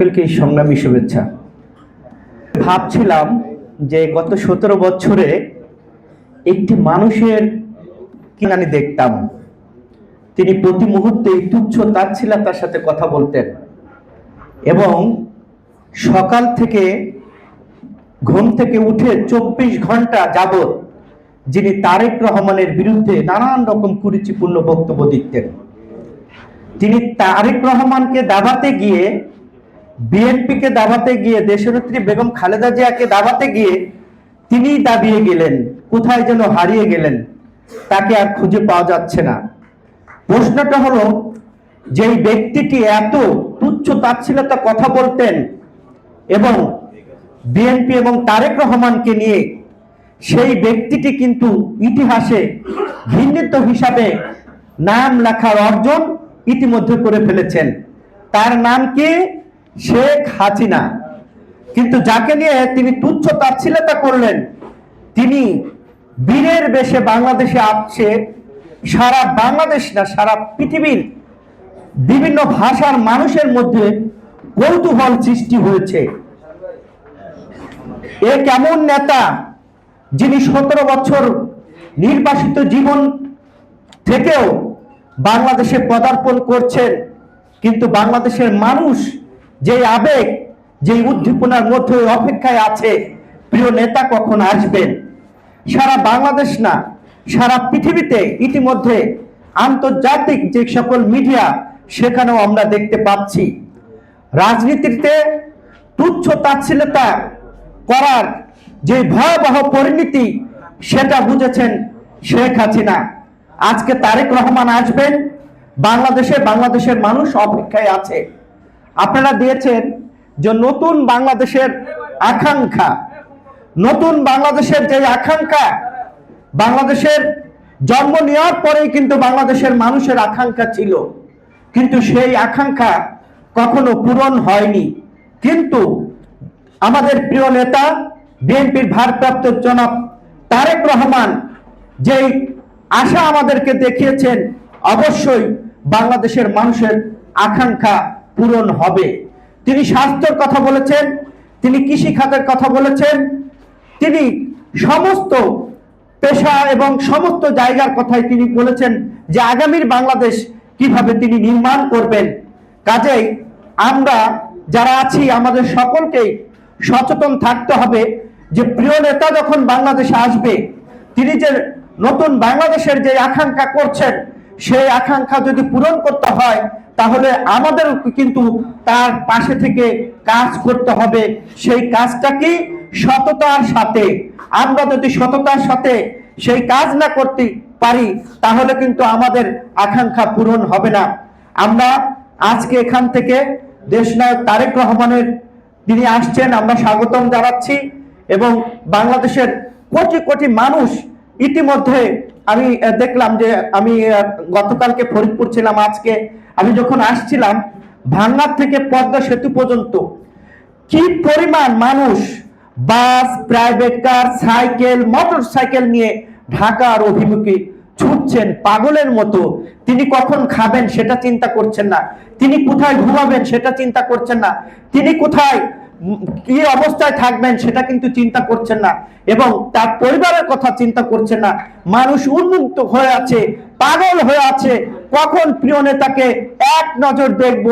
সকলকে সংগ্রামী শুভেচ্ছা। ভাবছিলাম যে গত 17 বছরে একটি মানুষের কি আমি দেখতাম, তিনি প্রতি মুহূর্তে তুচ্ছ তাচ্ছিল্যতার সাথে কথা বলতেন এবং সকাল থেকে ঘুম থেকে উঠে 24 ঘন্টা যাবত যিনি তারেক রহমানের বিরুদ্ধে নানান রকম কুরুচিপূর্ণ বক্তব্য দিতেন। তিনি তারেক রহমানকে দাবাতে গিয়ে, বিএনপিকে দাবাতে গিয়ে, দেশনেত্রী বেগম খালেদা জিয়াকে দাবাতে গিয়ে তিনি দাবিয়ে গেলেন, কোথায় যেন হারিয়ে গেলেন, তাকে আর খুঁজে পাওয়া যাচ্ছে না। প্রশ্নটা হলো, যেই ব্যক্তিটি এত তুচ্ছ তাচ্ছিল্যতা কথা বলতেন এবং বিএনপি এবং তারেক রহমানকে নিয়ে, সেই ব্যক্তিটি কিন্তু ইতিহাসে ঘৃণিত হিসাবে নাম লেখার অর্জন ইতিমধ্যে করে ফেলেছেন। তার নাম কি? শেখ হাসিনা। কিন্তু যাকে নিয়ে তিনি তুচ্ছ তাচ্ছিল্যতা করলেন, তিনি বীরের বেশে বাংলাদেশে আসছে। সারা বাংলাদেশ না, সারা পৃথিবীর বিভিন্ন ভাষার মানুষের মধ্যে কৌতূহল সৃষ্টি হয়েছে। এ কেমন নেতা যিনি 17 বছর নির্বাসিত জীবন থেকেও বাংলাদেশে পদার্পণ করছেন, কিন্তু বাংলাদেশের মানুষ যে আবেগ, যে উদ্দীপনার মধ্যে অপেক্ষায় আছে প্রিয় নেতা কখন আসবেন। সারা বাংলাদেশ না, সারা পৃথিবীতে ইতিমধ্যে আন্তর্জাতিক যে সকল মিডিয়া, সেখানেও আমরা দেখতে পাচ্ছি রাজনীতিতে তুচ্ছ তাচ্ছিল্যতা করার যে ভয়াবহ পরিণতি, সেটা বুঝেছেন শেখ হাসিনা। আজকে তারেক রহমান আসবেন বাংলাদেশে, বাংলাদেশের মানুষ অপেক্ষায় আছে। আপনারা দিয়েছেন যে নতুন বাংলাদেশের আকাঙ্ক্ষা, নতুন বাংলাদেশের যে আকাঙ্ক্ষা, বাংলাদেশের জন্ম নেওয়ার পরেই কিন্তু বাংলাদেশের মানুষের আকাঙ্ক্ষা ছিল, কিন্তু সেই আকাঙ্ক্ষা কখনো পূরণ হয়নি। কিন্তু আমাদের প্রিয় নেতা বিএনপির ভারপ্রাপ্ত জনাব তারেক রহমান যেই আশা আমাদেরকে দেখিয়েছেন, অবশ্যই বাংলাদেশের মানুষের আকাঙ্ক্ষা পূরণ হবে। তিনি স্বাস্থ্যের কথা বলেছেন, তিনি কৃষি খাতের কথা বলেছেন, তিনি সমস্ত পেশা এবং সমস্ত জায়গার কথাই তিনি বলেছেন যে আগামীর বাংলাদেশ কিভাবে তিনি নির্মাণ করবেন। কাজেই আমরা যারা আছি, আমাদের সকলকেই সচেতন থাকতে হবে যে প্রিয় নেতা যখন বাংলাদেশে আসবে, তিনি যে নতুন বাংলাদেশের যে আকাঙ্ক্ষা করছেন, সেই আকাঙ্ক্ষা যদি পূরণ করতে হয়, তাহলে আমাদের কিন্তু তার পাশে থেকে কাজ করতে হবে। সেই কাজটা কি? সততার সাথে। আমরা যদি সততার সাথে সেই কাজ না করতে পারি, তাহলে কিন্তু আমাদের আকাঙ্ক্ষা পূরণ হবে না। আমরা আজকে এখান থেকে দেশনায়ক তারেক রহমানের, তিনি আসছেন, আমরা স্বাগতম জানাচ্ছি এবং বাংলাদেশের কোটি কোটি মানুষ ইতিমধ্যে, আমি দেখলাম যে আমি গতকালকে ফরিদপুর ছিলাম, আজকে আমি যখন আসছিলাম, ভাঙ্গার থেকে পদ্মা সেতু পর্যন্ত কি পরিমাণ মানুষ bus, private car, cycle, motor cycle নিয়ে ঢাকার অভিমুখে ছুটছেন পাগলের মতো। তিনি কখন খাবেন সেটা চিন্তা করছেন না, তিনি কোথায় ঘুমাবেন সেটা চিন্তা করছেন না, তিনি কোথায় কি অবস্থায় থাকবেন সেটা কিন্তু চিন্তা করছেন না, এবং তার পরিবারের কথা চিন্তা করছেন না। মানুষ উন্মুক্ত হয়ে আছে, পাগল হয়ে আছে, কখন প্রিয় নেতাকে এক নজর দেখব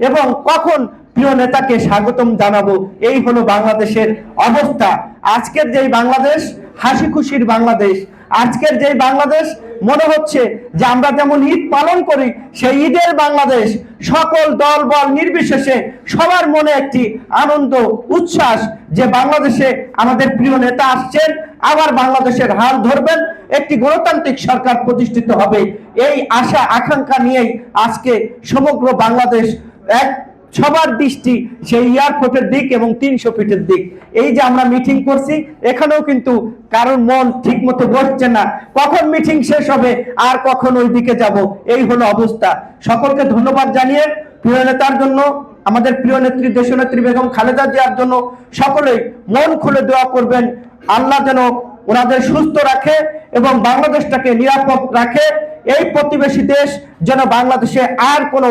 এবং কখন প্রিয় নেতাকে স্বাগতম জানাবো। এই হলো বাংলাদেশের অবস্থা। আজকের যেই বাংলাদেশ হাসি খুশির বাংলাদেশ, আজকের যেই বাংলাদেশ মনে হচ্ছে যে আমরা যেমন ঈদ পালন করি, সেই ঈদের বাংলাদেশ, সকল দল বল নির্বিশেষে সবার মনে একটি আনন্দ, উচ্ছ্বাস যে বাংলাদেশে আমাদের প্রিয় নেতা আসছেন, আবার বাংলাদেশের হাল ধরবেন, একটি গণতান্ত্রিক সরকার প্রতিষ্ঠিত হবে। এই আশা আকাঙ্ক্ষা নিয়েই আজকে সমগ্র বাংলাদেশ এক সবার দৃষ্টি সেই এয়ারপোর্টের দিক এবং 300 ফিটের দিক। এই যে আমরা মিটিং করছি, এখানেও কিন্তু কারণ মন ঠিক মতো বসছে না, কখন মিটিং শেষ হবে আর কখন ওই দিকে যাব, এই হলো অবস্থা। সকলকে ধন্যবাদ জানিয়ে প্রিয় নেতার জন্য, আমাদের প্রিয় নেত্রী দেশনেত্রী বেগম খালেদা জিয়ার জন্য সকলেই মন খুলে দোয়া করবেন। আল্লাহ যেন ওনাদের সুস্থ রাখে এবং বাংলাদেশটাকে নিরাপদ রাখে। এই প্রতিবেশী দেশ যেন বাংলাদেশে আর কোনো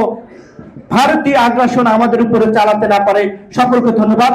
ভারতীয় আগ্রাসন আমাদের উপরে চালাতে না পারে। সকলকে ধন্যবাদ।